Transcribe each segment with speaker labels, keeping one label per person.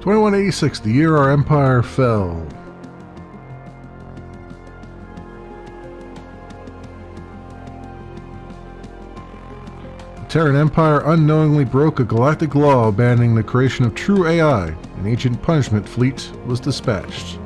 Speaker 1: 2186, the year our empire fell. The Terran Empire unknowingly broke a galactic law banning the creation of true AI. An ancient punishment fleet was dispatched.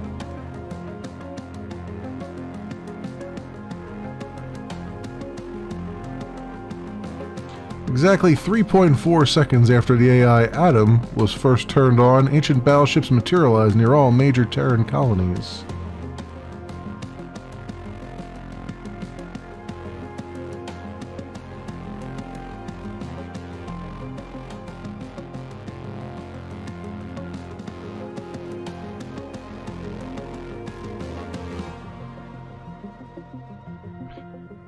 Speaker 1: Exactly 3.4 seconds after the AI Atom was first turned on, ancient battleships materialized near all major Terran colonies.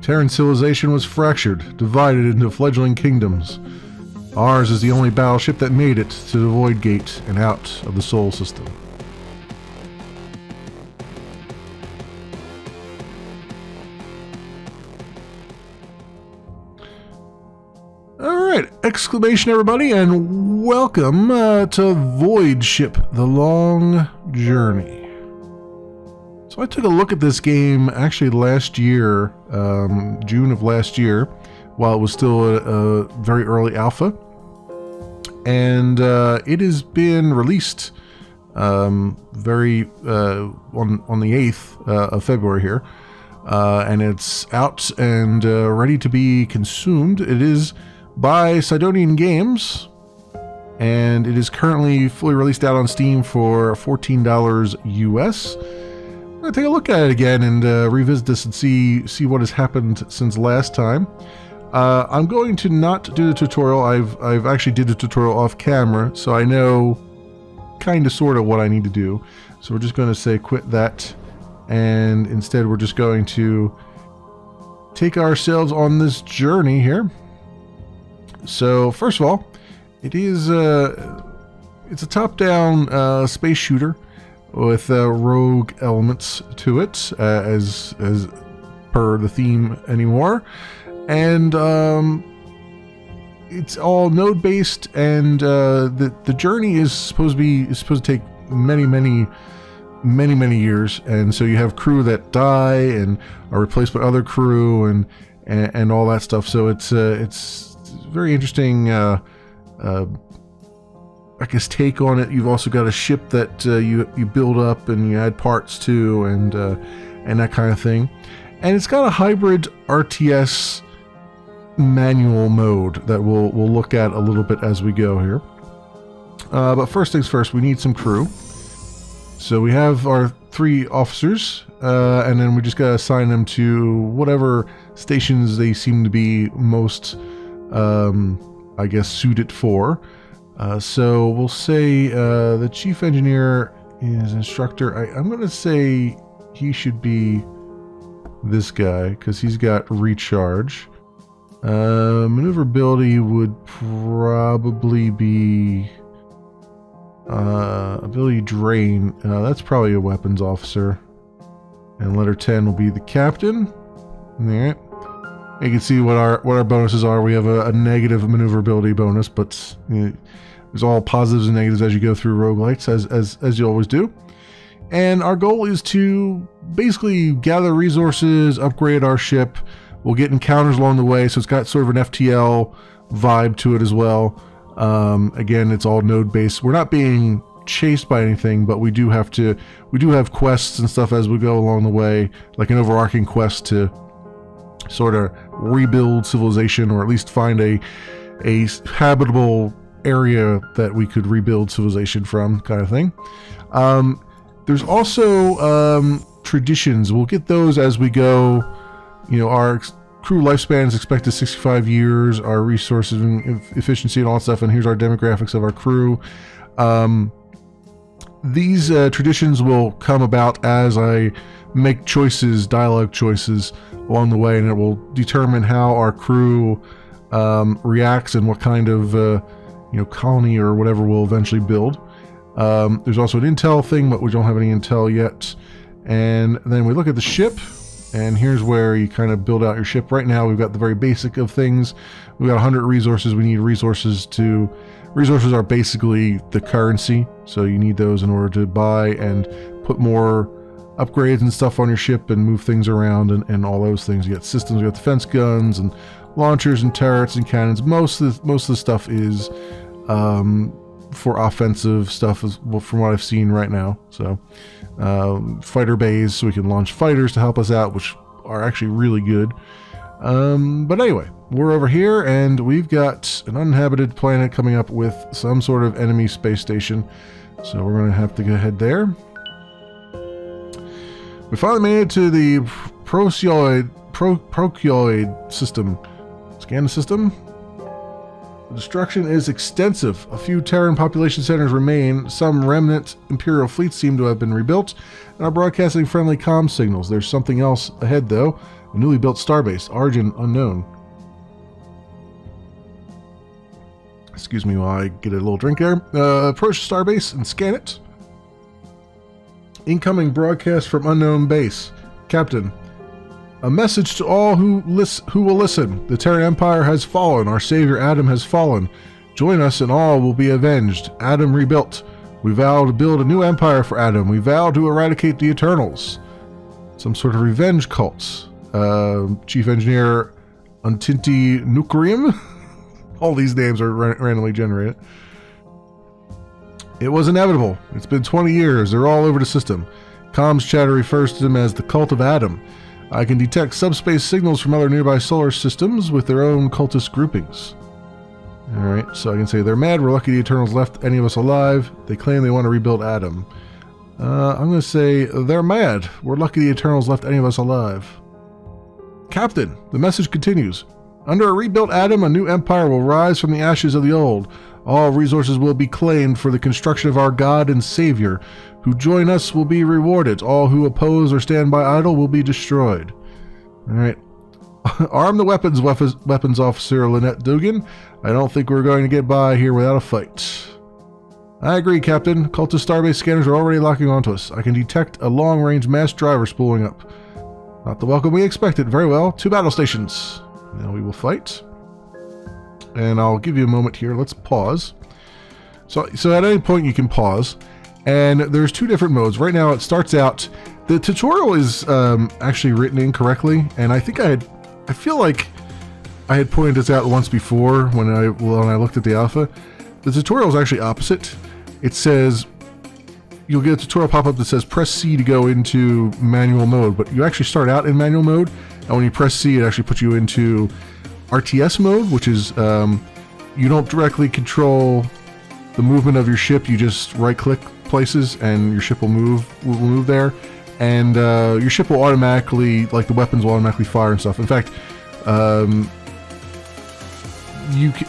Speaker 1: Terran civilization was fractured, divided into fledgling kingdoms. Ours is the only battleship that made it to the Void Gate and out of the Sol system. Alright, exclamation everybody, and welcome to Voidship, The Long Journey. So I took a look at this game actually last year, June of last year, while it was still a very early alpha, and it has been released on the 8th of February here, and it's out and ready to be consumed. It is by Sidonian Games, and it is currently fully released out on Steam for $14 US. I'm going to take a look at it again and revisit this and see what has happened since last time. I'm going to not do the tutorial. I've actually did the tutorial off camera, so I know kind of sort of what I need to do. So we're just going to say quit that, and instead we're just going to take ourselves on this journey here. So first of all, it is it's a top-down space shooter with rogue elements to it, as per the theme anymore, and it's all node based, and the journey is supposed to take many years, and so you have crew that die and are replaced by other crew and all that stuff. So it's very interesting. I guess take on it. You've also got a ship that you build up and you add parts to, and that kind of thing. And it's got a hybrid RTS manual mode that we'll look at a little bit as we go here. But first things first, we need some crew. So we have our 3 officers, and then we just gotta assign them to whatever stations they seem to be most, I guess, suited for. So we'll say the chief engineer is instructor. I'm going to say he should be this guy because he's got recharge. Maneuverability would probably be ability drain. That's probably a weapons officer. And letter 10 will be the captain. Alright. You can see what our bonuses are. We have a negative maneuverability bonus, but there's all positives and negatives as you go through roguelites, as you always do. And our goal is to basically gather resources, upgrade our ship. We'll get encounters along the way, so it's got sort of an FTL vibe to it as well. Again, it's all node based. We're not being chased by anything, but we do have quests and stuff as we go along the way, like an overarching quest to sort of rebuild civilization, or at least find a habitable area that we could rebuild civilization from, kind of thing. There's also traditions. We'll get those as we go. You know, our crew lifespan is expected 65 years, our resources and efficiency and all that stuff, and here's our demographics of our crew. These traditions will come about as I make choices, dialogue choices along the way, and it will determine how our crew reacts and what kind of colony or whatever we'll eventually build. There's also an intel thing, but we don't have any intel yet. And then we look at the ship. And here's where you kind of build out your ship. Right now, we've got the very basic of things. We've got 100 resources. We need resources to... Resources are basically the currency, so you need those in order to buy and put more upgrades and stuff on your ship and move things around and all those things. You got systems, you got defense guns and launchers and turrets and cannons. Most of the stuff is for offensive stuff, from what I've seen right now. So fighter bays, so we can launch fighters to help us out, which are actually really good. But anyway, we're over here and we've got an uninhabited planet coming up with some sort of enemy space station. So we're going to have to go ahead there. We finally made it to the Procyoid system. Scan the system. The destruction is extensive. A few Terran population centers remain. Some remnant Imperial fleets seem to have been rebuilt and are broadcasting friendly comm signals. There's something else ahead, though. A newly built starbase. Origin unknown. Excuse me while I get a little drink there. Approach the starbase and scan it. Incoming broadcast from unknown base. Captain, a message to all who will listen. The Terran Empire has fallen. Our savior Adam has fallen. Join us and all will be avenged. Adam rebuilt. We vow to build a new empire for Adam. We vow to eradicate the Eternals. Some sort of revenge cult. Chief Engineer Untinti Nucleum. All these names are randomly generated. It was inevitable. It's been 20 years. They're all over the system. Comms chatter refers to them as the Cult of Adam. I can detect subspace signals from other nearby solar systems with their own cultist groupings. Alright, so I can say they're mad. We're lucky the Eternals left any of us alive. They claim they want to rebuild Adam. I'm going to say they're mad. We're lucky the Eternals left any of us alive. Captain, the message continues. Under a rebuilt Adam, a new empire will rise from the ashes of the old. All resources will be claimed for the construction of our God and Savior. Who join us will be rewarded. All who oppose or stand by idle will be destroyed. Alright. Arm the weapons officer Lynette Dugan. I don't think we're going to get by here without a fight. I agree, Captain. Cultist starbase scanners are already locking onto us. I can detect a long-range mass driver spooling up. Not the welcome we expected. Very well. 2 battle stations. Now we will fight. And I'll give you a moment here. Let's pause. So at any point you can pause. And there's 2 different modes. Right now it starts out... The tutorial is actually written incorrectly. And I think I feel like I had pointed this out once before when I looked at the alpha. The tutorial is actually opposite. It says... You'll get a tutorial pop-up that says press C to go into manual mode. But you actually start out in manual mode. And when you press C, it actually puts you into RTS mode, which is you don't directly control the movement of your ship. You just right-click places, and your ship will move there, and your ship will automatically, like the weapons will automatically fire and stuff. In fact,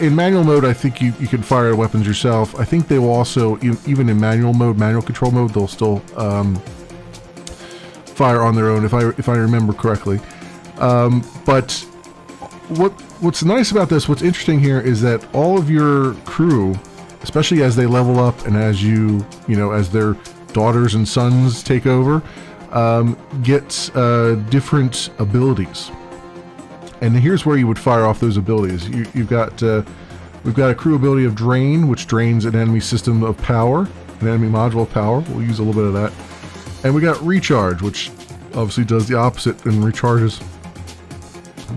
Speaker 1: in manual mode, I think you can fire weapons yourself. I think they will also, even in manual control mode, they'll still fire on their own, if I remember correctly. But what's nice about this, what's interesting here, is that all of your crew, especially as they level up and as as their daughters and sons take over, get different abilities. And here's where you would fire off those abilities. We've got a crew ability of Drain, which drains an enemy system of power, an enemy module of power. We'll use a little bit of that. And we got Recharge, which obviously does the opposite and recharges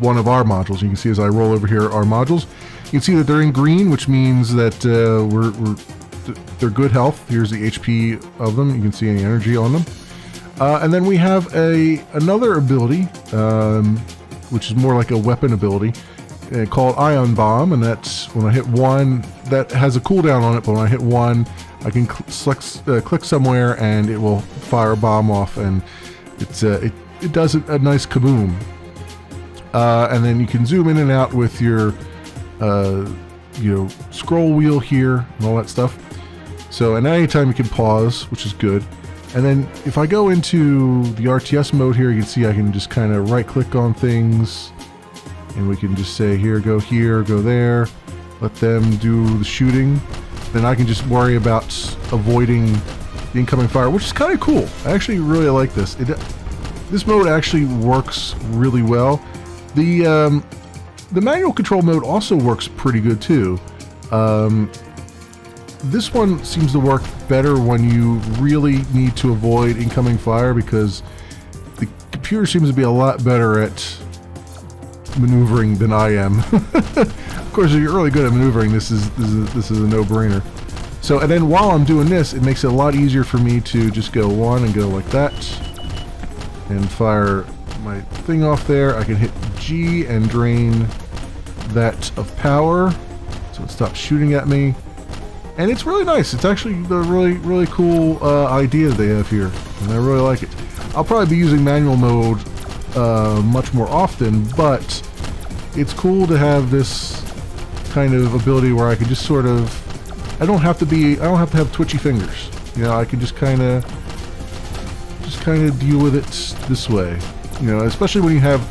Speaker 1: one of our modules. You can see as I roll over here our modules, you can see that they're in green, which means that they're good health. Here's the HP of them. You can see any energy on them. And then we have another ability, which is more like a weapon ability, called Ion Bomb, and that's when I hit 1, that has a cooldown on it, but when I hit 1, I can click somewhere and it will fire a bomb off, and it does a nice kaboom. And then you can zoom in and out with your scroll wheel here and all that stuff. So, and at any time you can pause, which is good. And then if I go into the RTS mode here, you can see I can just kind of right click on things, and we can just say here, go there, let them do the shooting. Then I can just worry about avoiding the incoming fire, which is kind of cool. I actually really like this. This mode actually works really well. The manual control mode also works pretty good too. This one seems to work better when you really need to avoid incoming fire, because the computer seems to be a lot better at maneuvering than I am. Of course, if you're really good at maneuvering, this is a no-brainer. So, and then while I'm doing this, it makes it a lot easier for me to just go one and go like that, and fire my thing off there. I can hit G and drain that of power, so it stops shooting at me. And it's really nice. It's actually a really cool idea they have here, and I really like it. I'll probably be using manual mode much more often, but it's cool to have this kind of ability where I can just sort of, I don't have to have twitchy fingers. You know, I can just kind of deal with it this way. You know, especially when you have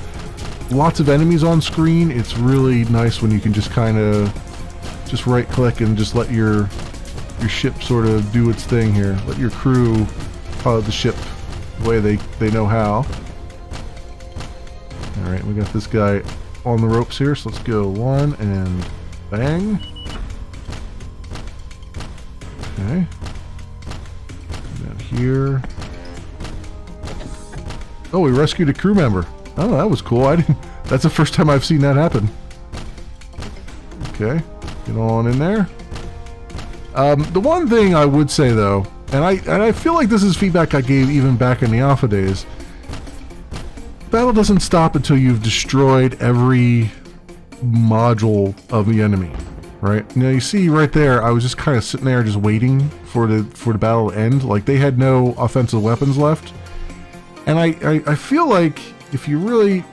Speaker 1: lots of enemies on screen, it's really nice when you can just kind of just right click and just let your ship sort of do its thing here. Let your crew pilot the ship the way they know how. Alright, we got this guy on the ropes here, so let's go one and bang. Okay. Down here. Oh, we rescued a crew member. Oh, that was cool. That's the first time I've seen that happen. Okay. Get on in there. The one thing I would say though, and I feel like this is feedback I gave even back in the alpha days, battle doesn't stop until you've destroyed every module of the enemy, right? Now you see right there, I was just kind of sitting there just waiting for the battle to end. Like, they had no offensive weapons left, and I feel like if you really,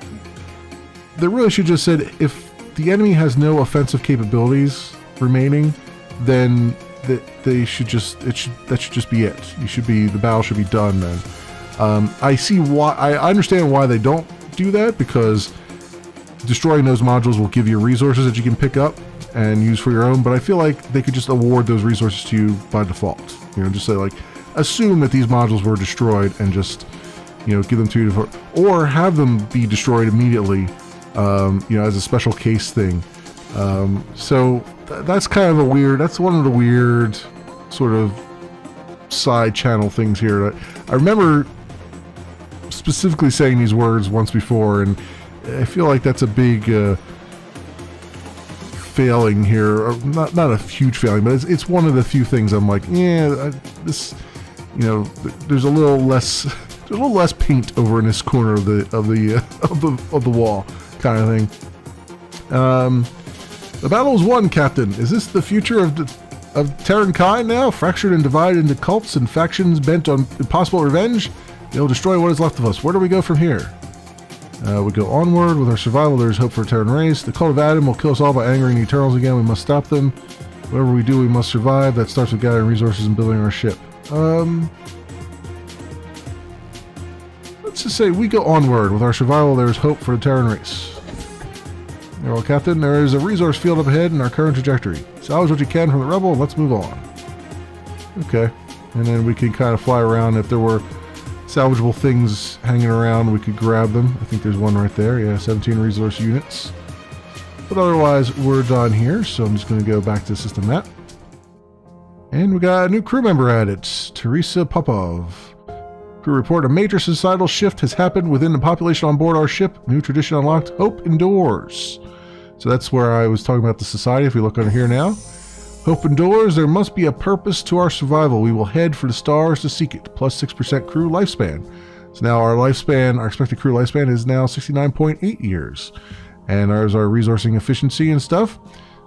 Speaker 1: they really should just said, if the enemy has no offensive capabilities remaining, then that should just be it. The battle should be done then. I see why. I understand why they don't do that, because destroying those modules will give you resources that you can pick up and use for your own. But I feel like they could just award those resources to you by default. You know, just say like, assume that these modules were destroyed and just, you know, give them to you, or have them be destroyed immediately. You know, as a special case thing. So that's kind of a weird. That's one of the weird sort of side channel things here. I remember specifically saying these words once before, and I feel like that's a big failing here. Or not a huge failing, but it's one of the few things I'm like, yeah, this, you know, there's a little less paint over in this corner of the wall, kind of thing. The battle is won, Captain. Is this the future of Terran kind now? Fractured and divided into cults and factions bent on impossible revenge? They'll destroy what is left of us. Where do we go from here? We go onward with our survival. There's hope for a Terran race. The cult of Adam will kill us all by angering the Eternals again. We must stop them. Whatever we do, we must survive. That starts with gathering resources and building our ship. Let's just say we go onward with our survival. There's hope for a Terran race. Well, Captain, there is a resource field up ahead in our current trajectory. Salvage what you can from the rebel, and let's move on. Okay. And then we can kind of fly around. If there were salvageable things hanging around, we could grab them. I think there's one right there. Yeah, 17 resource units. But otherwise, we're done here, so I'm just going to go back to the system map. And we got a new crew member added, Teresa Popov. Crew report, a major societal shift has happened within the population on board our ship. New tradition unlocked, hope endures. So that's where I was talking about the society. If we look under here now, hope endures. There must be a purpose to our survival. We will head for the stars to seek it. Plus 6% crew lifespan. So now our lifespan, our expected crew lifespan is now 69.8 years. And there's our resourcing efficiency and stuff.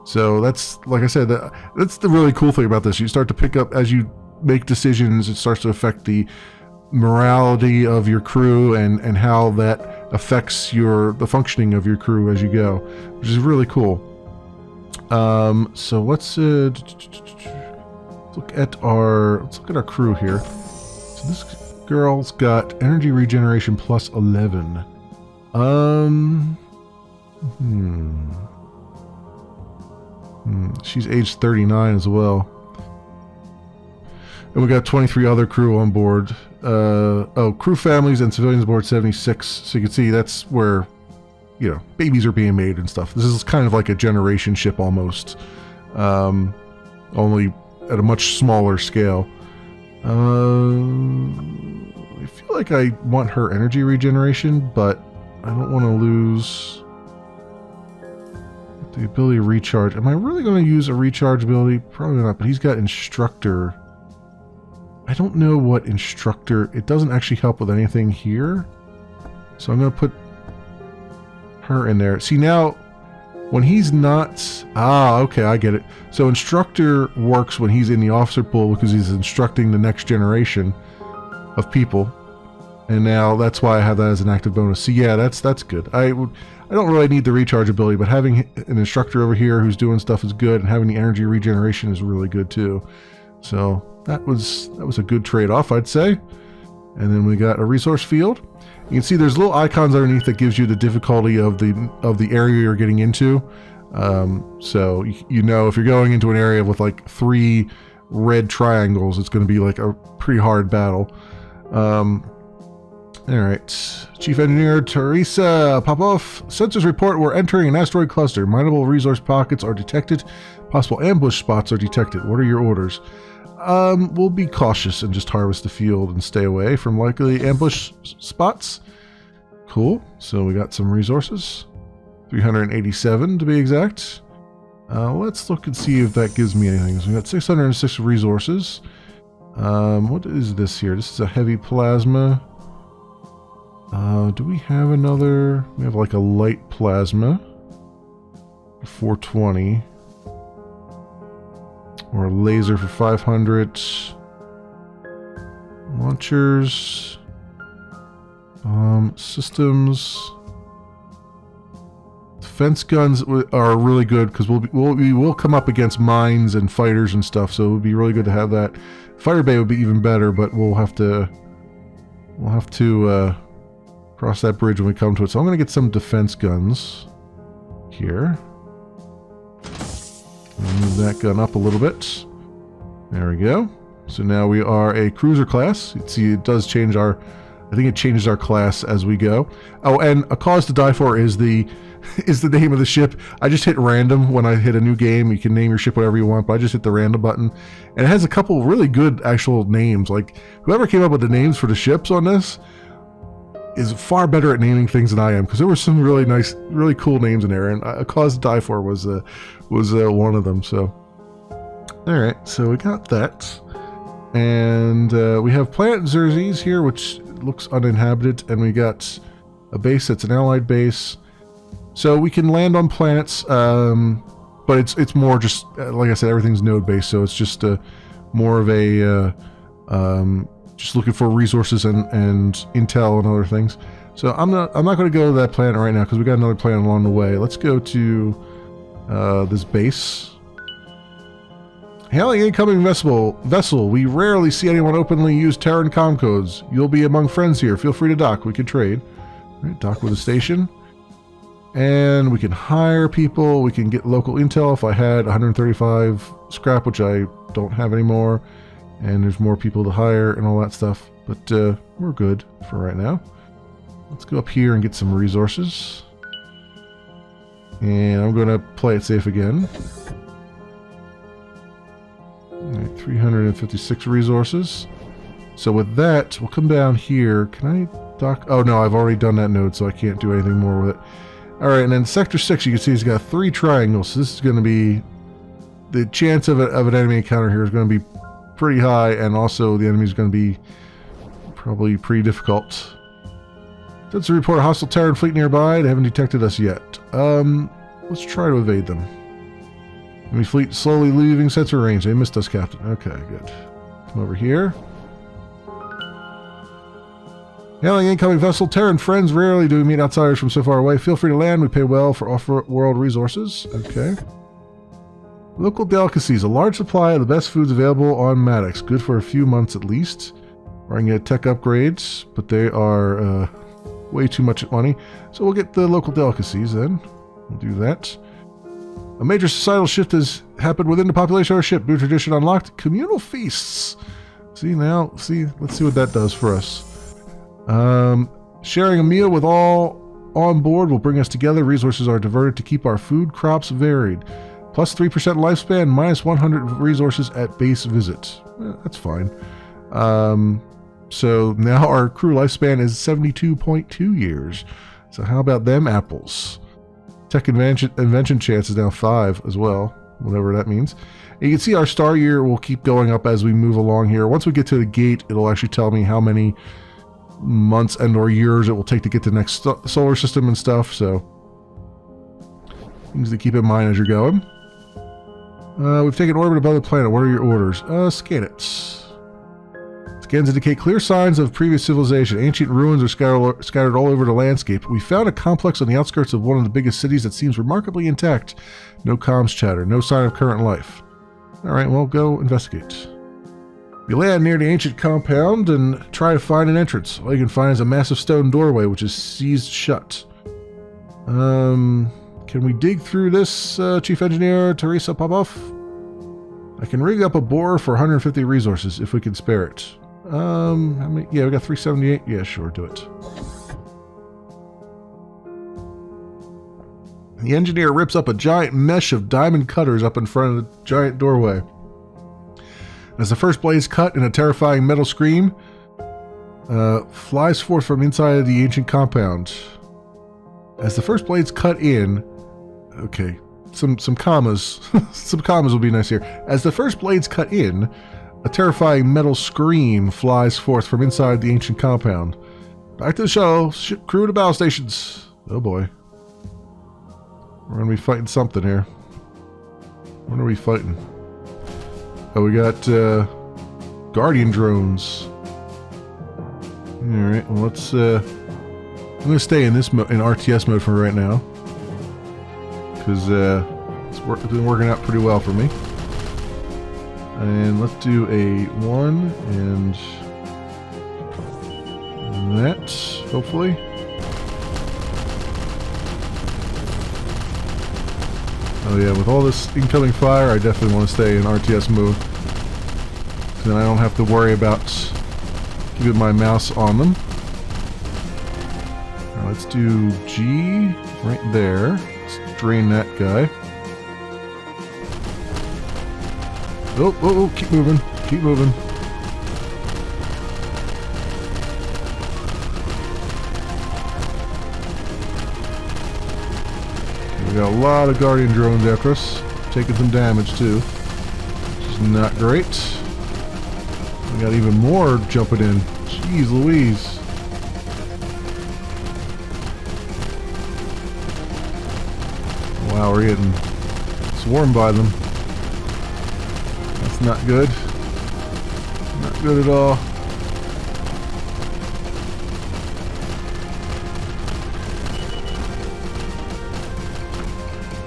Speaker 1: So that's, like I said, that's the really cool thing about this. You start to pick up, as you make decisions, it starts to affect the morality of your crew and how that affects the functioning of your crew as you go, which is really cool. So let's look at our crew here. So this girl's got energy regeneration plus 11. She's age 39 as well. And we got 23 other crew on board. Crew families and civilians aboard 76. So you can see that's where, you know, babies are being made and stuff. This is kind of like a generation ship almost. Only at a much smaller scale. I feel like I want her energy regeneration, but I don't want to lose the ability to recharge. Am I really going to use a recharge ability? Probably not, but he's got instructor. I don't know what instructor... It doesn't actually help with anything here. So I'm going to put her in there. See, now, when he's not... Ah, okay, I get it. So instructor works when he's in the officer pool because he's instructing the next generation of people. And now that's why I have that as an active bonus. So yeah, that's good. I don't really need the recharge ability, but having an instructor over here who's doing stuff is good, and having the energy regeneration is really good too. So that was a good trade-off, I'd say. And then we got a resource field. You can see there's little icons underneath that gives you the difficulty of the area you're getting into. So you know if you're going into an area with like 3 red triangles, it's going to be like a pretty hard battle. All right, Chief Engineer Teresa Popov. Sensors report we're entering an asteroid cluster. Mineable resource pockets are detected. Possible ambush spots are detected. What are your orders? We'll be cautious and just harvest the field and stay away from likely ambush spots. Cool. So we got some resources. 387 to be exact. Let's look and see if that gives me anything. So we got 606 resources. What is this here? This is a heavy plasma. Do we have another? We have like a light plasma. 420. Or a laser for 500. Launchers. Systems. Defense guns are really good because we will come up against mines and fighters and stuff, so it would be really good to have that. Fighter bay would be even better, but we'll have to cross that bridge when we come to it. So I'm going to get some defense guns here. Move that gun up a little bit. There we go. So now we are a cruiser class. You see, it does change our... I think it changes our class as we go. Oh, and A Cause to Die For is the name of the ship. I just hit random when I hit a new game. You can name your ship whatever you want, but I just hit the random button. And it has a couple really good actual names. Like, whoever came up with the names for the ships on this is far better at naming things than I am, because there were some really nice, really cool names in there, and A Cause to Die For was one of them. So, all right, so we got that, and we have Planet Xerxes here, which looks uninhabited, and we got a base that's an allied base, so we can land on planets, but it's more just like I said, everything's node based, so it's just more of a just looking for resources and intel and other things. So I'm not going to go to that planet right now because we got another planet along the way. Let's go to this base. Hailing incoming vessel. We rarely see anyone openly use Terran comm codes. You'll be among friends here. Feel free to dock. We can trade. All right, dock with a station. And we can hire people. We can get local intel if I had 135 scrap, which I don't have anymore. And there's more people to hire and all that stuff. But we're good for right now. Let's go up here and get some resources. And I'm going to play it safe again. All right, 356 resources. So with that, we'll come down here. Can I dock? Oh no, I've already done that node, so I can't do anything more with it. All right, and then Sector 6, you can see it's got 3 triangles. So this is going to be... The chance of an enemy encounter here is going to be pretty high, and also the enemy is going to be probably pretty difficult. That's a report a hostile Terran fleet nearby. They haven't detected us yet. Let's try to evade them. Enemy fleet slowly leaving sensor range. They missed us, Captain. Okay, good. Come over here. Hailing incoming vessel. Terran friends. Rarely do we meet outsiders from so far away. Feel free to land. We pay well for off-world resources. Okay. Local delicacies. A large supply of the best foods available on Maddox. Good for a few months at least. We're going to get tech upgrades, but they are way too much money. So we'll get the local delicacies then. We'll do that. A major societal shift has happened within the population of our ship. New tradition unlocked. Communal feasts. See, let's see what that does for us. Sharing a meal with all on board will bring us together. Resources are diverted to keep our food crops varied. Plus 3% lifespan, minus 100 resources at base visit. That's fine. So now our crew lifespan is 72.2 years. So how about them apples? Tech invention chance is now 5 as well, whatever that means. And you can see our star year will keep going up as we move along here. Once we get to the gate, it'll actually tell me how many months and or years it will take to get to the next solar system and stuff. So things to keep in mind as you're going. We've taken orbit above the planet. What are your orders? Scan it. Scans indicate clear signs of previous civilization. Ancient ruins are scattered all over the landscape. We found a complex on the outskirts of one of the biggest cities that seems remarkably intact. No comms chatter. No sign of current life. Alright, well, go investigate. You land near the ancient compound and try to find an entrance. All you can find is a massive stone doorway, which is seized shut. Can we dig through this, Chief Engineer Teresa Popov? I can rig up a borer for 150 resources, if we can spare it. How many? Yeah, we got 378. Yeah, sure, do it. The engineer rips up a giant mesh of diamond cutters up in front of the giant doorway. As the first blades cut in a terrifying metal scream, flies forth from inside the ancient compound. As the first blades cut in, okay, some commas, some commas will be nice here. As the first blades cut in, a terrifying metal scream flies forth from inside the ancient compound. Back to the shuttle, crew to battle stations. Oh boy. We're gonna be fighting something here. What are we fighting? Oh, we got Guardian drones. Alright, well let's I'm gonna stay in this in RTS mode for right now. Because it's been working out pretty well for me. And let's do a 1 and that, hopefully. Oh yeah, with all this incoming fire, I definitely want to stay in RTS mode. Then I don't have to worry about keeping my mouse on them. Now let's do G right there. Let's drain that guy. Oh, keep moving. Keep moving. We got a lot of Guardian drones after us. Taking some damage too. Which is not great. We got even more jumping in. Jeez Louise. Wow, we're getting swarmed by them. That's not good. Not good at all.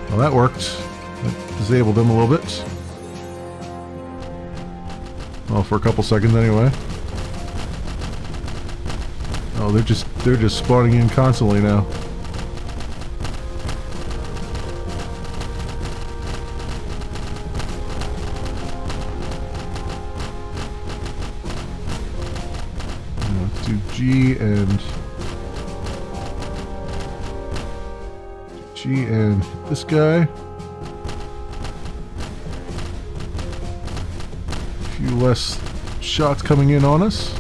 Speaker 1: Well, that worked. That disabled them a little bit. Well, for a couple seconds anyway. Oh, they're just spawning in constantly now. Let's do G and this guy. A few less shots coming in on us.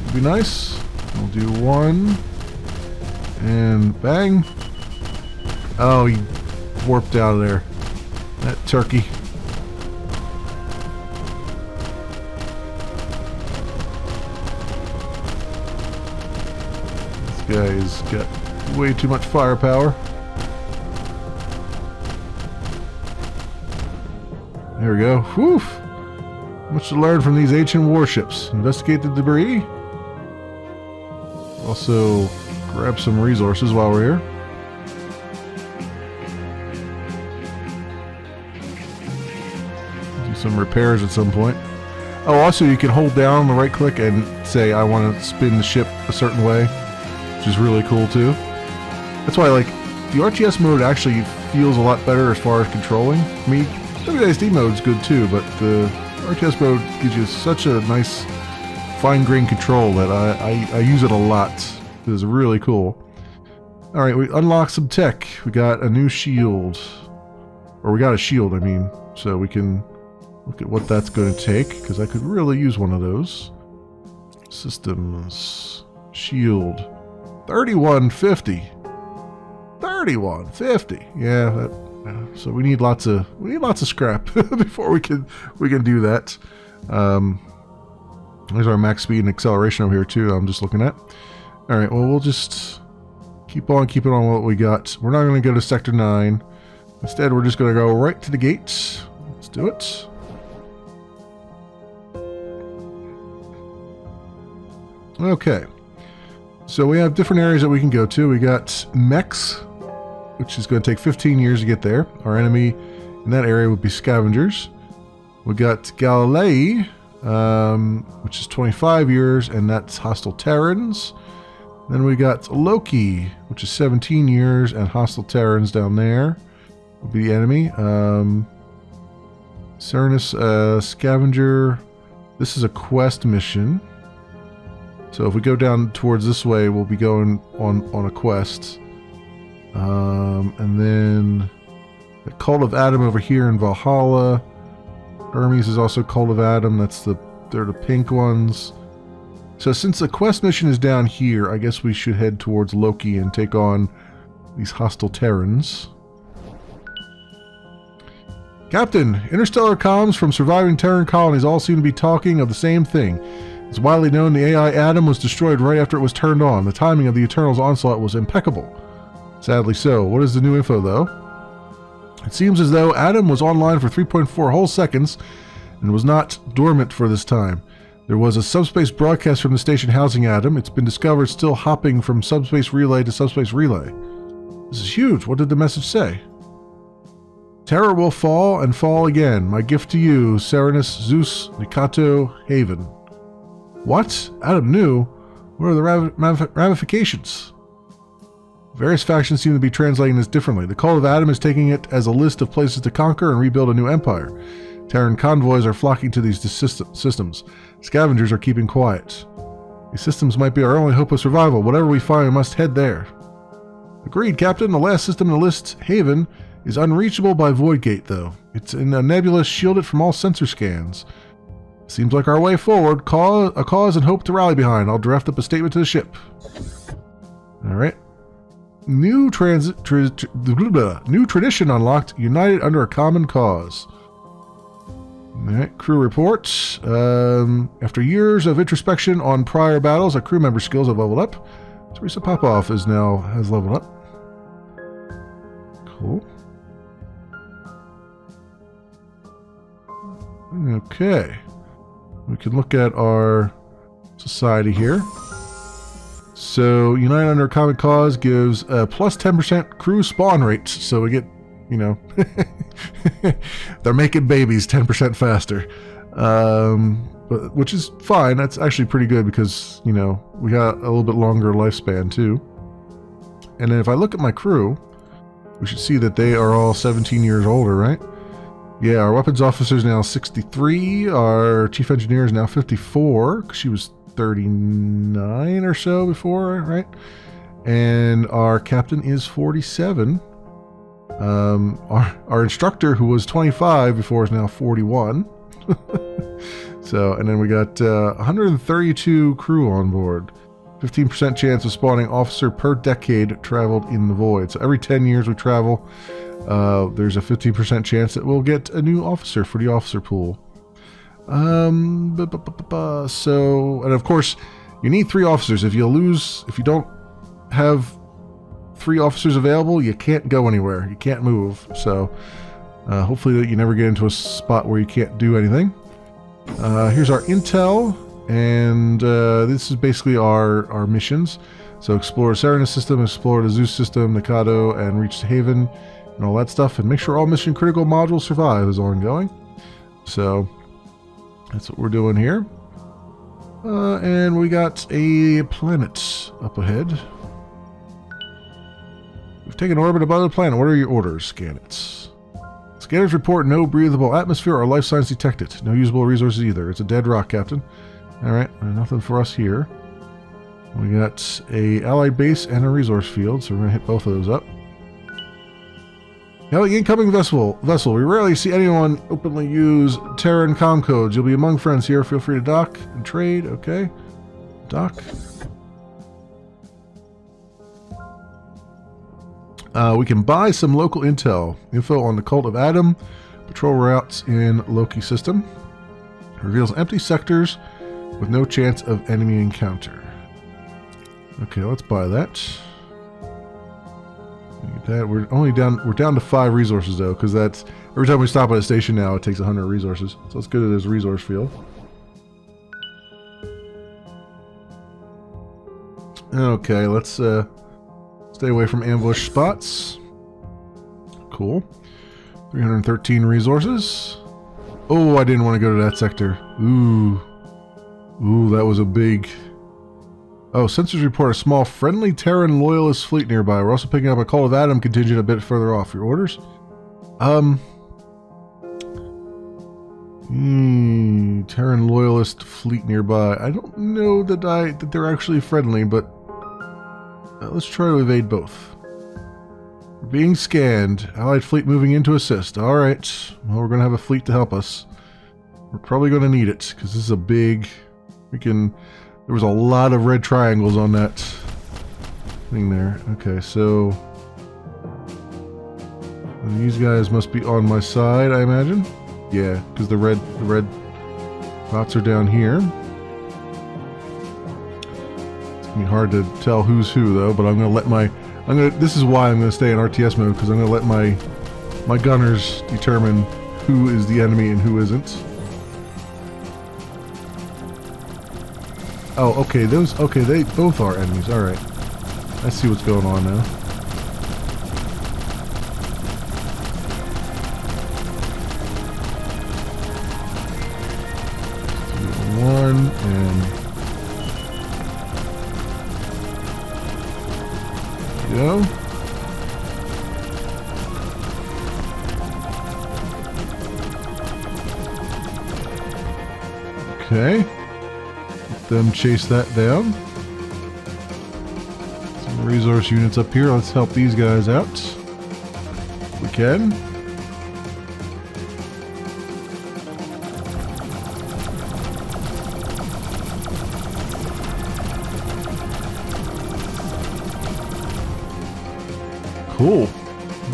Speaker 1: Would be nice. We'll do 1 and bang. Oh, he warped out of there. That turkey. This guy's got way too much firepower. There we go. Whew! Much to learn from these ancient warships. Investigate the debris. Also, grab some resources while we're here. Do some repairs at some point. Oh, also you can hold down the right click and say I want to spin the ship a certain way, which is really cool too. That's why, like, the RTS mode actually feels a lot better as far as controlling. I mean, WASD mode's good too, but the RTS mode gives you such a nice fine-grained control that I use it a lot. It is really cool. Alright, we unlocked some tech. We got a new shield. Or we got a shield, I mean. So we can look at what that's going to take, because I could really use one of those. Systems. Shield. 3150. 3150. Yeah, that, so we need lots of scrap before we can do that. There's our max speed and acceleration over here too. I'm just looking at. All right, well we'll just keep on keeping on what we got. We're not going to go to Sector 9. Instead, we're just going to go right to the gates. Let's do it. Okay. So we have different areas that we can go to. We got mechs, which is going to take 15 years to get there. Our enemy in that area would be scavengers. We got Galilei, which is 25 years, and that's hostile Terrans. Then we got Loki, which is 17 years, and hostile Terrans down there will be the enemy. Serenus, Scavenger. This is a quest mission. So if we go down towards this way, we'll be going on a quest. And then the Cult of Adam over here in Valhalla. Hermes is also Cult of Adam. They're the pink ones. So since the quest mission is down here, I guess we should head towards Loki and take on these hostile Terrans. Captain, interstellar comms from surviving Terran colonies all seem to be talking of the same thing. It's widely known the AI Adam was destroyed right after it was turned on. The timing of the Eternal's onslaught was impeccable. Sadly so. What is the new info, though? It seems as though Adam was online for 3.4 whole seconds and was not dormant for this time. There was a subspace broadcast from the station housing Adam. It's been discovered still hopping from subspace relay to subspace relay. This is huge. What did the message say? Terror will fall and fall again. My gift to you, Serenus, Zeus, Nikato, Haven. What? Adam knew? What are the ramifications? Various factions seem to be translating this differently. The Cult of Adam is taking it as a list of places to conquer and rebuild a new empire. Terran convoys are flocking to these systems. Scavengers are keeping quiet. These systems might be our only hope of survival. Whatever we find, we must head there. Agreed, Captain. The last system in the list, Haven, is unreachable by Voidgate, though. It's in a nebula shielded from all sensor scans. Seems like our way forward. A cause and hope to rally behind. I'll draft up a statement to the ship. Alright. New tradition unlocked. United under a common cause. Alright, crew reports. After years of introspection on prior battles, our crew member skills have leveled up. Teresa Popoff has leveled up. Cool. Okay. We can look at our society here. So, United Under a Common Cause gives a plus 10% crew spawn rate. So we get, you know, they're making babies 10% faster. Which is fine. That's actually pretty good because, you know, we got a little bit longer lifespan too. And then if I look at my crew, we should see that they are all 17 years older, right? Yeah, our weapons officer is now 63. Our chief engineer is now 54. She was 39 or so before, right? And our captain is 47. Our instructor, who was 25 before, is now 41. So, and then we got 132 crew on board. 15% chance of spawning officer per decade traveled in the void. So every 10 years we travel, there's a 15% chance that we'll get a new officer for the officer pool. So, and of course, you need 3 officers. If you don't have 3 officers available, you can't go anywhere. You can't move. So, hopefully you never get into a spot where you can't do anything. Here's our intel, and this is basically our missions. So explore the Serenus system, explore the Zeus system, Mikado, and reach the Haven, and all that stuff, and make sure all mission critical modules survive is ongoing. So that's what we're doing here. And we got a planet up ahead. We've taken orbit above the planet. What are your orders? Scan it. Scanners report no breathable atmosphere or life signs detected. No usable resources either. It's a dead rock, Captain. Alright, nothing for us here. We got a allied base and a resource field, so we're going to hit both of those up. Hailing incoming vessel. We rarely see anyone openly use Terran comm codes. You'll be among friends here. Feel free to dock and trade. Okay. Dock. We can buy some local intel. Info on the Cult of Adam. Patrol routes in Loki system. Reveals empty sectors with no chance of enemy encounter. Okay, let's buy that. We're down to 5 resources though, because that's every time we stop at a station now it takes 100 resources. So let's go to this resource field. Okay, let's stay away from ambush spots. Cool. 313 resources. Oh, I didn't want to go to that sector. Ooh, that was a big... Oh, sensors report a small friendly Terran loyalist fleet nearby. We're also picking up a Cult of Adam contingent a bit further off. Your orders? Terran loyalist fleet nearby. I don't know that they're actually friendly, but let's try to evade both. We're being scanned. Allied fleet moving in to assist. All right. Well, we're going to have a fleet to help us. We're probably going to need it because this is a big... There was a lot of red triangles on that thing there. Okay, so these guys must be on my side, I imagine. Yeah, because the red dots are down here. It's gonna be hard to tell who's who though, but this is why I'm gonna stay in RTS mode, because I'm gonna let my gunners determine who is the enemy and who isn't. Oh, okay, they both are enemies, alright. I see what's going on now. One, and... there we go. Okay. Them chase that down. Some resource units up here. Let's help these guys out. If we can. Cool.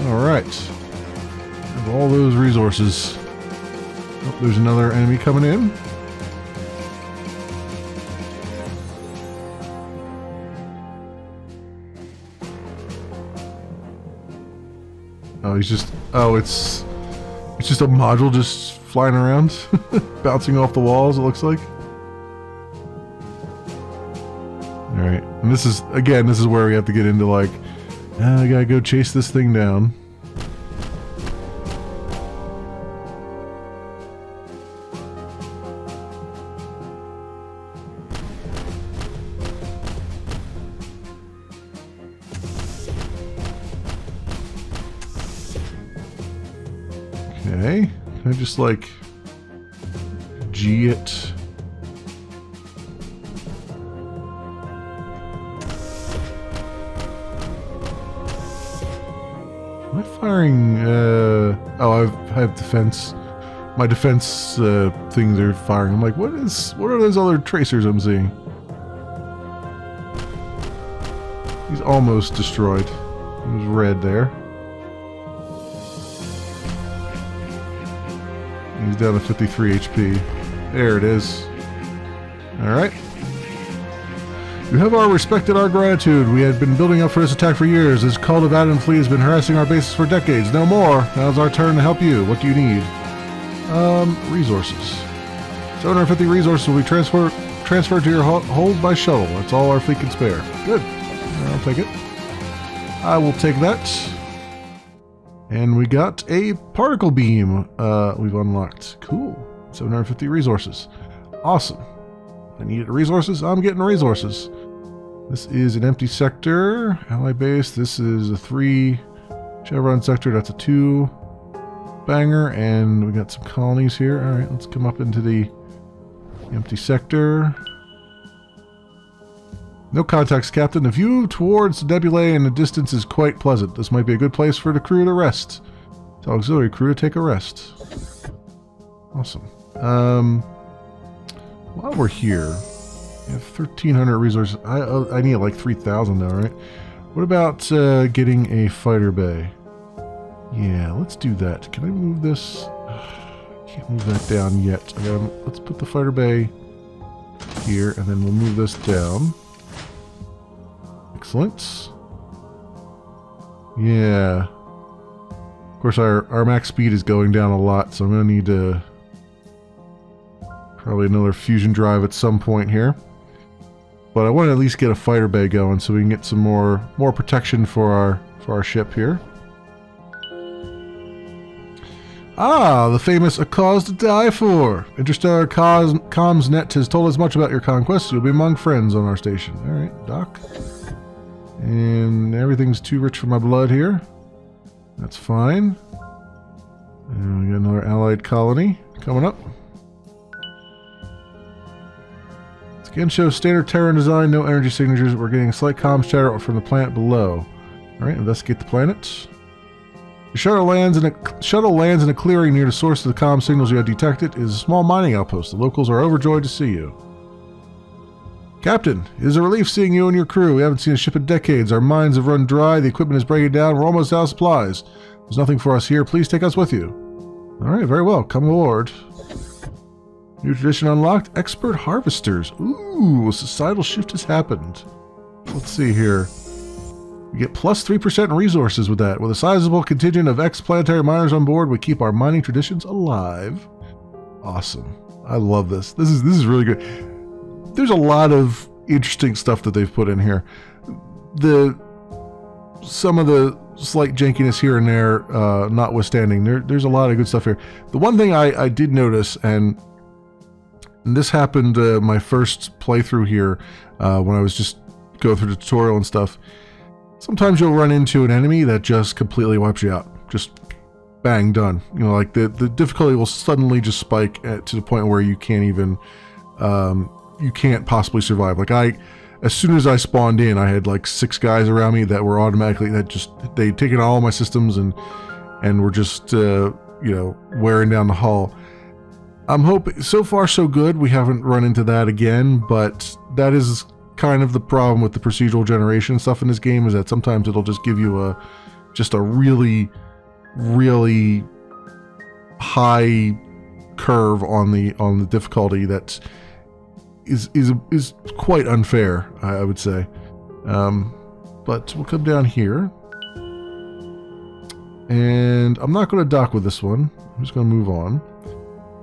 Speaker 1: Alright. Have all those resources. Oh, there's another enemy coming in. Oh, it's just a module just flying around, bouncing off the walls, it looks like. Alright, and this is where we have to get into like, I gotta go chase this thing down. Okay, can I just like G it? Am I firing? Oh, I have defense. My defense things are firing. I'm like, what are those other tracers I'm seeing? He's almost destroyed. It was red there. He's down to 53 HP. There it is. Alright. You have our respect and our gratitude. We had been building up for this attack for years. This Cult of Adam fleet has been harassing our bases for decades. No more. Now's our turn to help you. What do you need? Resources. 750 resources will be transferred to your hold by shuttle. That's all our fleet can spare. Good. I'll take it. I will take that. And we got a particle beam we've unlocked. Cool. 750 resources. Awesome. I needed resources. I'm getting resources. This is an empty sector. Ally base. This is a 3 chevron sector. That's a 2. banger, and we got some colonies here. Alright, let's come up into the empty sector. No contacts, Captain. The view towards the nebulae in the distance is quite pleasant. This might be a good place for the crew to rest. Tell auxiliary crew to take a rest. Awesome. While we're here, we have 1,300 resources. I need like 3,000 now, right? What about getting a fighter bay? Yeah, let's do that. Can I move this? Can't move that down yet. Let's put the fighter bay here, and then we'll move this down. Excellent. Yeah. Of course, our max speed is going down a lot, so I'm going to need to probably another fusion drive at some point here. But I want to at least get a fighter bay going so we can get some more protection for our ship here. Ah, the famous A Cause to Die For. Interstellar Comms Net has told us much about your conquests. You'll be among friends on our station. Alright, Doc. And everything's too rich for my blood here. That's fine. And we got another allied colony coming up. Scan shows standard Terran design, no energy signatures. We're getting slight comms chatter from the planet below. Alright, investigate the planet. Your shuttle lands in a clearing near the source of the comm signals you have detected. It is a small mining outpost. The locals are overjoyed to see you. Captain, it is a relief seeing you and your crew. We haven't seen a ship in decades. Our mines have run dry. The equipment is breaking down. We're almost out of supplies. There's nothing for us here. Please take us with you. Alright, very well. Come aboard. New tradition unlocked. Expert harvesters. Ooh, a societal shift has happened. Let's see here. We get plus 3% in resources with that. With a sizable contingent of ex-planetary miners on board, we keep our mining traditions alive. Awesome. I love this. This is really good. There's a lot of interesting stuff that they've put in here. Some of the slight jankiness here and there notwithstanding, there's a lot of good stuff here. The one thing I did notice, and this happened my first playthrough here when I was just going through the tutorial and stuff. Sometimes you'll run into an enemy that just completely wipes you out. Just bang, done. You know, like the difficulty will suddenly just spike to the point where you can't even, you can't possibly survive. Like as soon as I spawned in, I had like 6 guys around me that were automatically, they'd taken all my systems and were just, you know, wearing down the hull. I'm hoping, so far so good, we haven't run into that again, but that is kind of the problem with the procedural generation stuff in this game, is that sometimes it'll just give you a really high curve on the difficulty that is quite unfair, I would say. But we'll come down here, and I'm not going to dock with this one. I'm just going to move on.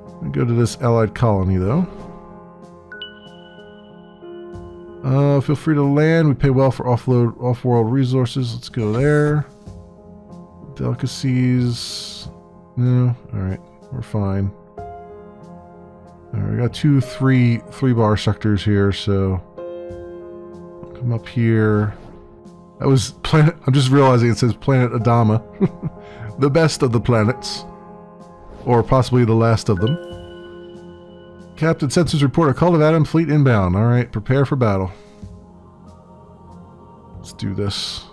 Speaker 1: I'm going to go to this allied colony though. Feel free to land. We pay well for off-world resources. Let's go there. Delicacies. No. Alright. We're fine. Alright, we got 2 3-bar sectors here, so I'll come up here. That was planet. I'm just realizing it says Planet Adama. The best of the planets. Or possibly the last of them. Captain, sensors report a cult of Atom fleet inbound. Alright, prepare for battle. Let's do this.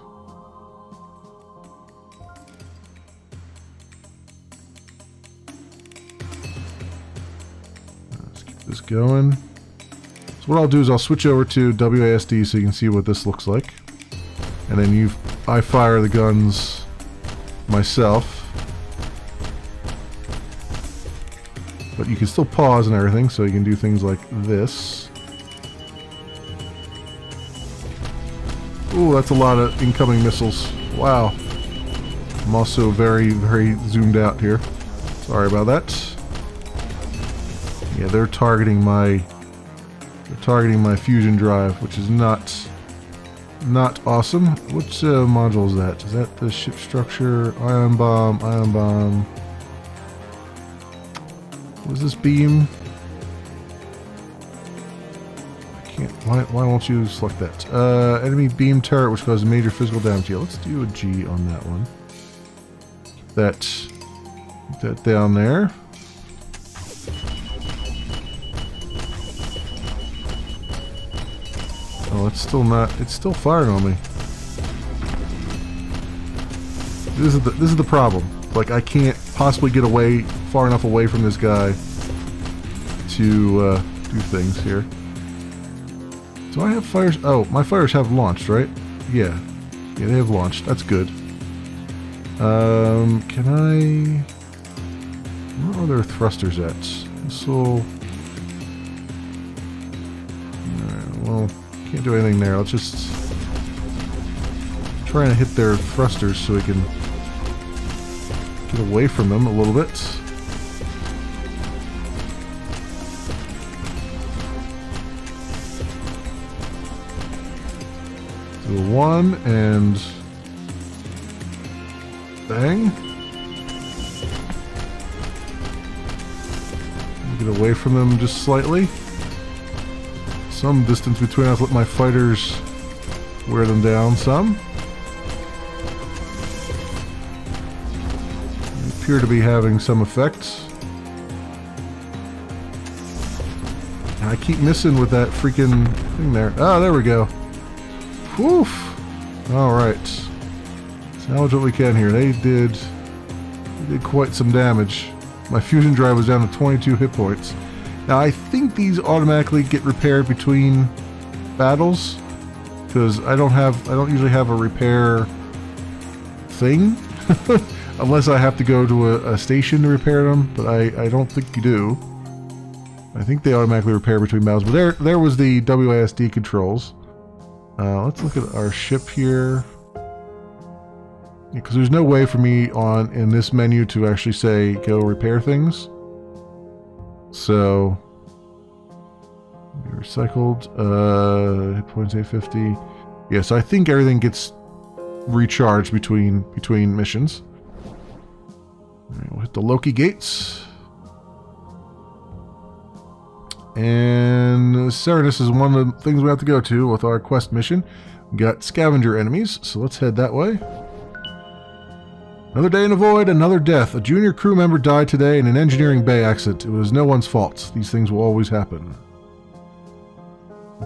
Speaker 1: Let's keep this going. So what I'll do is I'll switch over to WASD so you can see what this looks like. And then I fire the guns myself. But you can still pause and everything, so you can do things like this. Ooh, that's a lot of incoming missiles. Wow. I'm also very, very zoomed out here. Sorry about that. Yeah, they're targeting my fusion drive, which is not awesome. What module is that? Is that the ship structure? Ion bomb, ion bomb. What is this beam? I can't. Why won't you select that? Enemy beam turret, which causes major physical damage. Yeah, let's do a G on that one. That Get that down there. Oh, it's still not. It's still firing on me. This is the problem. Like, I can't possibly get away far enough away from this guy to do things here. Do I have fires? Oh, my fires have launched, right? Yeah. Yeah, they have launched. That's good. Can I... Where are their thrusters at? Missile... Alright, well, can't do anything there. Let's just... try and hit their thrusters so we can get away from them a little bit. Do a 1 and... bang. Get away from them just slightly. Some distance between us. Let my fighters wear them down some. They appear to be having some effect. I keep missing with that freaking thing there. Oh, there we go. Woof. Alright. Salvage what we can here. They did quite some damage. My fusion drive was down to 22 hit points. Now I think these automatically get repaired between battles, because I don't usually have a repair thing unless I have to go to a station to repair them, but I don't think you do. I think they automatically repair between battles, but there was the WASD controls. Let's look at our ship here. Because there's no way for me in this menu to actually say go repair things. So recycled hit points 850. Yeah, so I think everything gets recharged between missions. All right, we'll hit the Loki gates. And Serenus is one of the things we have to go to with our quest mission. We got scavenger enemies, so let's head that way. Another day in the void, another death. A junior crew member died today in an engineering bay accident. It was no one's fault. These things will always happen.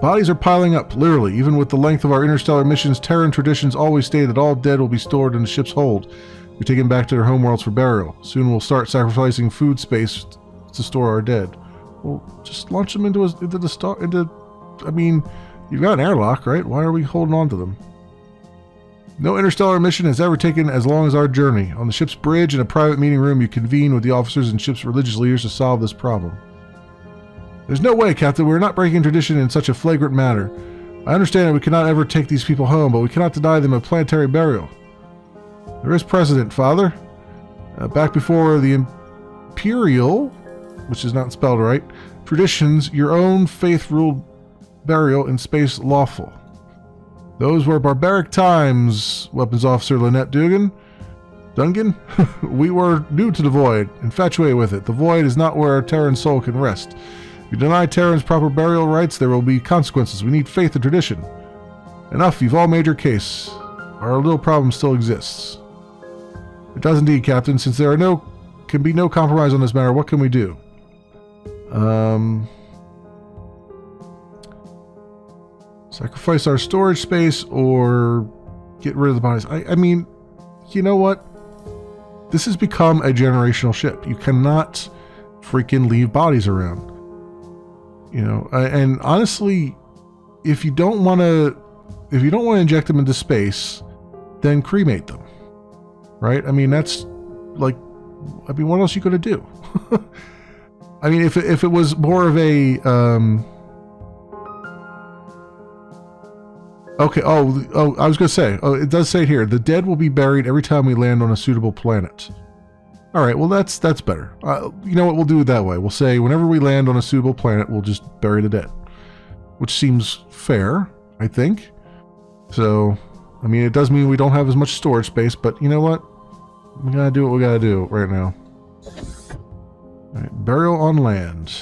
Speaker 1: Bodies are piling up, literally. Even with the length of our interstellar missions, Terran traditions always state that all dead will be stored in the ship's hold. Be taken back to their homeworlds for burial. Soon we'll start sacrificing food space to store our dead. Well, just launch them I mean, you've got an airlock, right? Why are we holding on to them? No interstellar mission has ever taken as long as our journey. On the ship's bridge, in a private meeting room, you convene with the officers and ship's religious leaders to solve this problem. There's no way, Captain. We're not breaking tradition in such a flagrant manner. I understand that we cannot ever take these people home, but we cannot deny them a planetary burial. There is precedent, Father. Back before the Imperial, which is not spelled right, traditions, your own faith-ruled burial in space lawful. Those were barbaric times, Weapons Officer Lynette Dungan. We were new to the Void, infatuated with it. The Void is not where a Terran soul can rest. If you deny Terrans proper burial rights, there will be consequences. We need faith and tradition. Enough, you've all made your case. Our little problem still exists. It does indeed, Captain. Since there can be no compromise on this matter, what can we do? Sacrifice our storage space or get rid of the bodies. I mean, you know what? This has become a generational ship. You cannot freaking leave bodies around. You know, and honestly, if you don't want to inject them into space, then cremate them. Right? I mean, that's like, what else are you going to do? I mean, if it was more of a okay, I was going to say, it does say it here, the dead will be buried every time we land on a suitable planet. All right, well, that's better. You know what, we'll do it that way. We'll say whenever we land on a suitable planet, we'll just bury the dead. Which seems fair, I think. So, I mean, it does mean we don't have as much storage space, but you know what? We gotta do what we gotta do right now. All right, burial on land.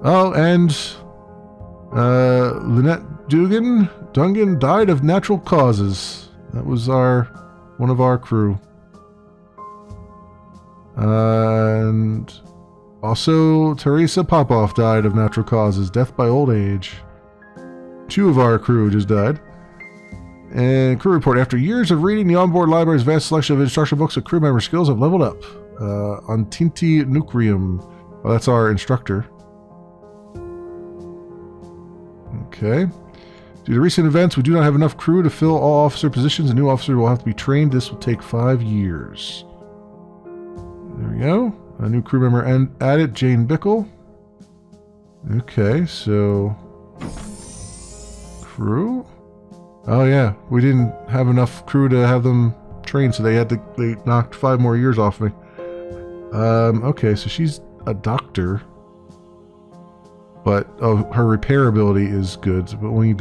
Speaker 1: Oh, and Lynette Dungan died of natural causes. That was one of our crew. And also, Teresa Popoff died of natural causes, death by old age. 2 of our crew just died. And crew report. After years of reading the onboard library's vast selection of instructional books, the crew member skills have leveled up. Antinti Nucrium. Well, that's our instructor. Okay. Due to recent events, we do not have enough crew to fill all officer positions. A new officer will have to be trained. This will take 5 years. There we go. A new crew member added, Jane Bickle. Okay, so... crew? Oh yeah, we didn't have enough crew to have them trained, so they knocked 5 more years off me. Okay, so she's a doctor. But her repairability is good, but we need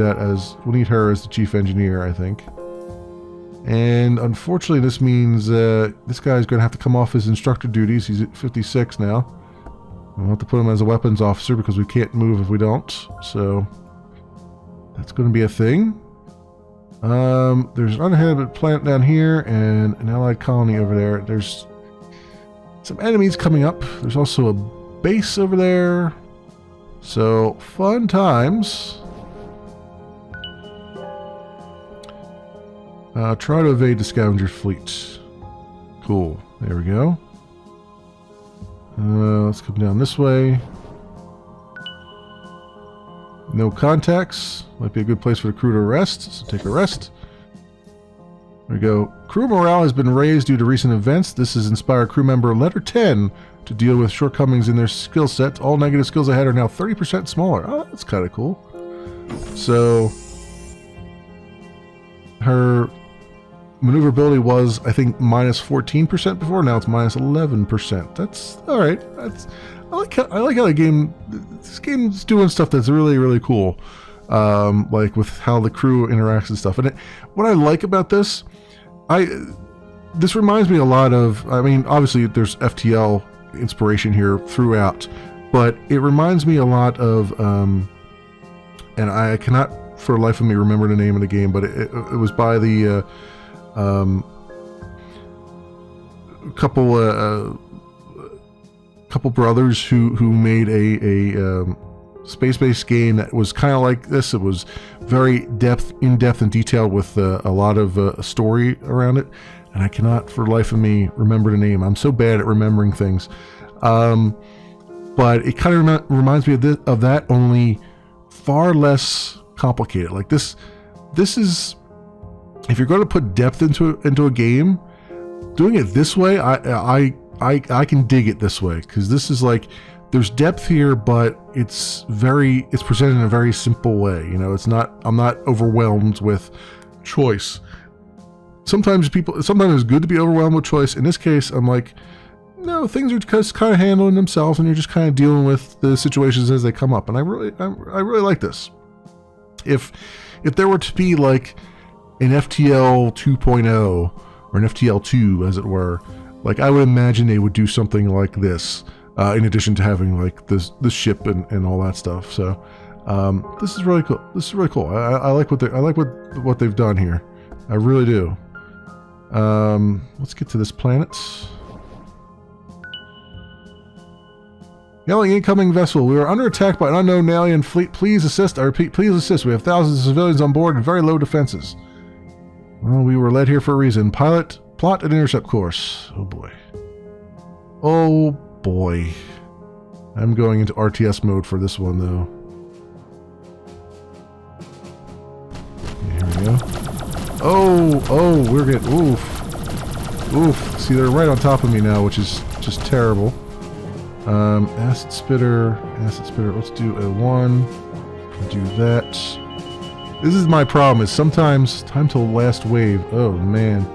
Speaker 1: her as the chief engineer, I think. And unfortunately, this means this guy's going to have to come off his instructor duties. He's at 56 now. We'll have to put him as a weapons officer because we can't move if we don't. So that's going to be a thing. There's an uninhabited planet down here and an allied colony over there. There's some enemies coming up. There's also a base over there. So, fun times. Try to evade the scavenger fleet. Cool. There we go. Let's come down this way. No contacts. Might be a good place for the crew to rest, so take a rest. There we go. Crew morale has been raised due to recent events. This has inspired crew member Letter 10 to deal with shortcomings in their skill set. All negative skills I had are now 30% smaller. Oh, that's kind of cool. So, her maneuverability was, I think, minus 14% before. Now it's minus 11%. That's all right. I like how this game's doing stuff that's really, really cool. Like with how the crew interacts and stuff. And what I like about this, this reminds me a lot of. I mean, obviously there's FTL inspiration here throughout, but it reminds me a lot of and I cannot for the life of me remember the name of the game, but it was by the couple brothers who made a space-based game that was kind of like this. It was very in-depth and detailed with a lot of story around it. And I cannot, for the life of me, remember the name. I'm so bad at remembering things. But it kind of reminds me of that, only far less complicated. Like this is, if you're going to put depth into a game, doing it this way, I can dig it this way, because this is like, there's depth here, but it's presented in a very simple way. You know, I'm not overwhelmed with choice. Sometimes it's good to be overwhelmed with choice. In this case, I'm like, no, things are just kind of handling themselves, and you're just kind of dealing with the situations as they come up. And I really like this. If there were to be like an FTL 2.0 or an FTL 2, as it were, like I would imagine they would do something like this, in addition to having like the ship and all that stuff. So this is really cool. This is really cool. I like what they've done here. I really do. Let's get to this planet. Yelling incoming vessel. We are under attack by an unknown alien fleet. Please assist. I repeat, please assist. We have thousands of civilians on board and very low defenses. Well, we were led here for a reason. Plot an intercept course. Oh boy. Oh boy. I'm going into RTS mode for this one though. Here we go. Oh, we're getting, oof. See, they're right on top of me now, which is just terrible. Acid spitter. Let's do a 1. Do that. This is my problem, is sometimes, time till last wave. Oh man.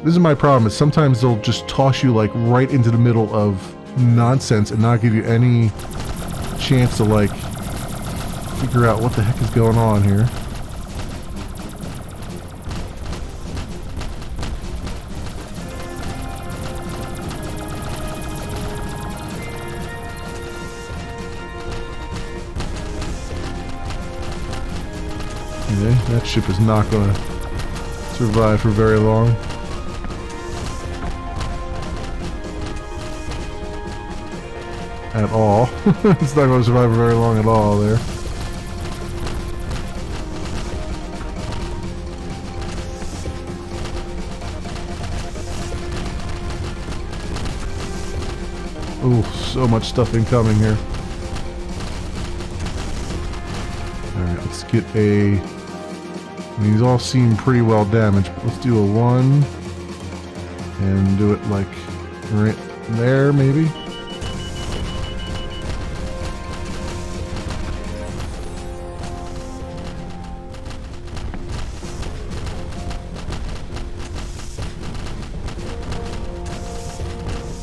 Speaker 1: This is my problem, is sometimes they'll just toss you like right into the middle of nonsense and not give you any chance to like figure out what the heck is going on here. Okay, that ship is not going to survive for very long. at all. It's not going to survive very long at all there. Ooh, so much stuff incoming here. Alright, let's get a... These all seem pretty well damaged. But let's do a 1. And do it like right there, maybe?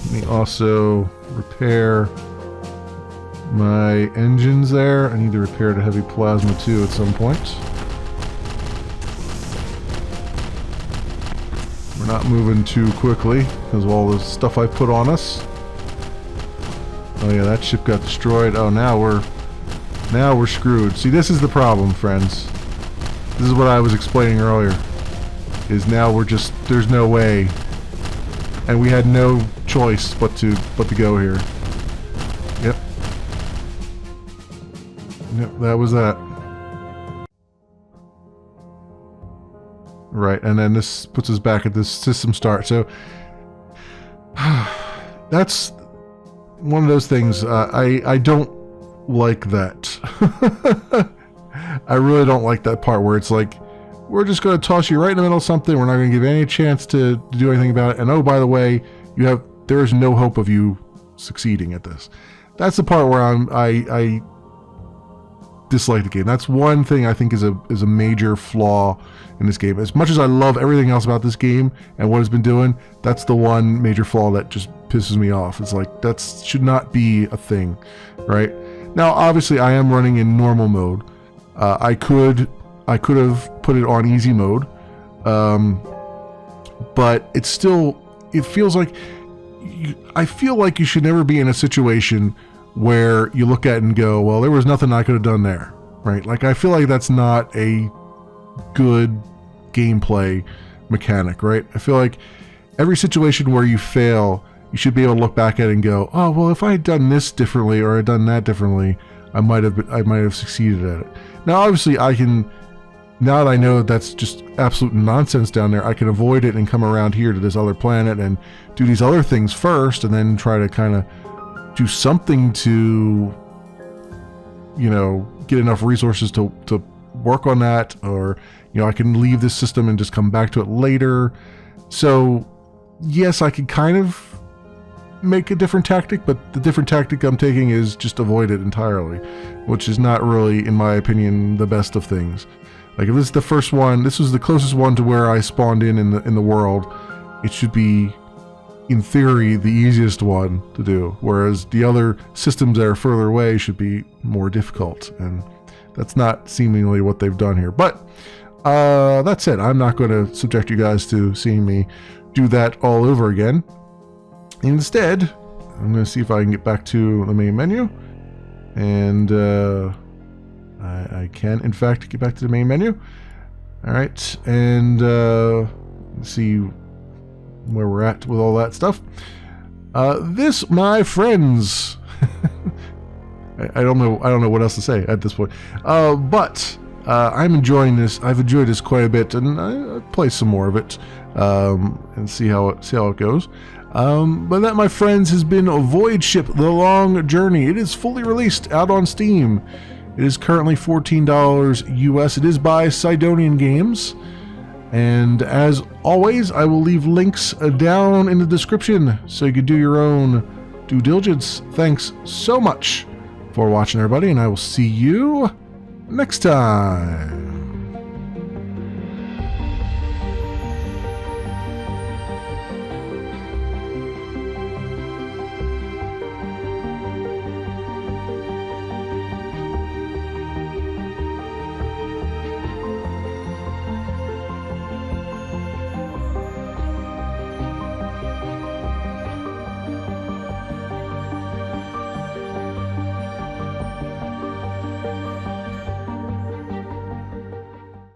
Speaker 1: Let me also repair my engines there. I need to repair the heavy plasma too at some point. We're not moving too quickly because of all the stuff I put on us. Oh yeah, that ship got destroyed. Oh, now we're screwed. See, this is the problem, friends. This is what I was explaining earlier. Is now we're just, there's no way. And we had no choice but to go here. Yep. Yep, that was that. Right, and then this puts us back at this system start. So that's one of those things. I don't like that. I really don't like that part where it's like, we're just going to toss you right in the middle of something. We're not going to give you any chance to do anything about it. And oh, by the way, there is no hope of you succeeding at this. That's the part where I dislike the game. That's one thing I think is a major flaw in this game. As much as I love everything else about this game and what it's been doing, that's the one major flaw that just pisses me off. It's like, that should not be a thing, right? Now, obviously, I am running in normal mode. I could have put it on easy mode, but it feels like I feel like you should never be in a situation where you look at it and go, well, there was nothing I could have done there, right? Like, I feel like that's not a good gameplay mechanic, right? I feel like every situation where you fail, you should be able to look back at it and go, oh, well, if I had done this differently or I had done that differently, I might have succeeded at it. Now, obviously, now that I know that's just absolute nonsense down there, I can avoid it and come around here to this other planet and do these other things first, and then try to kind of do something to, get enough resources to work on that, or, I can leave this system and just come back to it later. So, yes, I could kind of make a different tactic, but the different tactic I'm taking is just avoid it entirely, which is not really, in my opinion, the best of things. Like, if this is the first one, this was the closest one to where I spawned in the world, it should be, in theory, the easiest one to do, whereas the other systems that are further away should be more difficult, and that's not seemingly what they've done here. But that said, I'm not going to subject you guys to seeing me do that all over again. Instead, I'm going to see if I can get back to the main menu, and I can, in fact, get back to the main menu. All right, and see where we're at with all that stuff. This, my friends, I don't know what else to say at this point. But I'm enjoying this. I've enjoyed this quite a bit, and I'll play some more of it and see how it goes. But that, my friends, has been Voidship: The Long Journey. It is fully released out on Steam. It is currently $14 US. It is by Sidonian Games. And as always, I will leave links down in the description so you can do your own due diligence. Thanks so much for watching, everybody, and I will see you next time.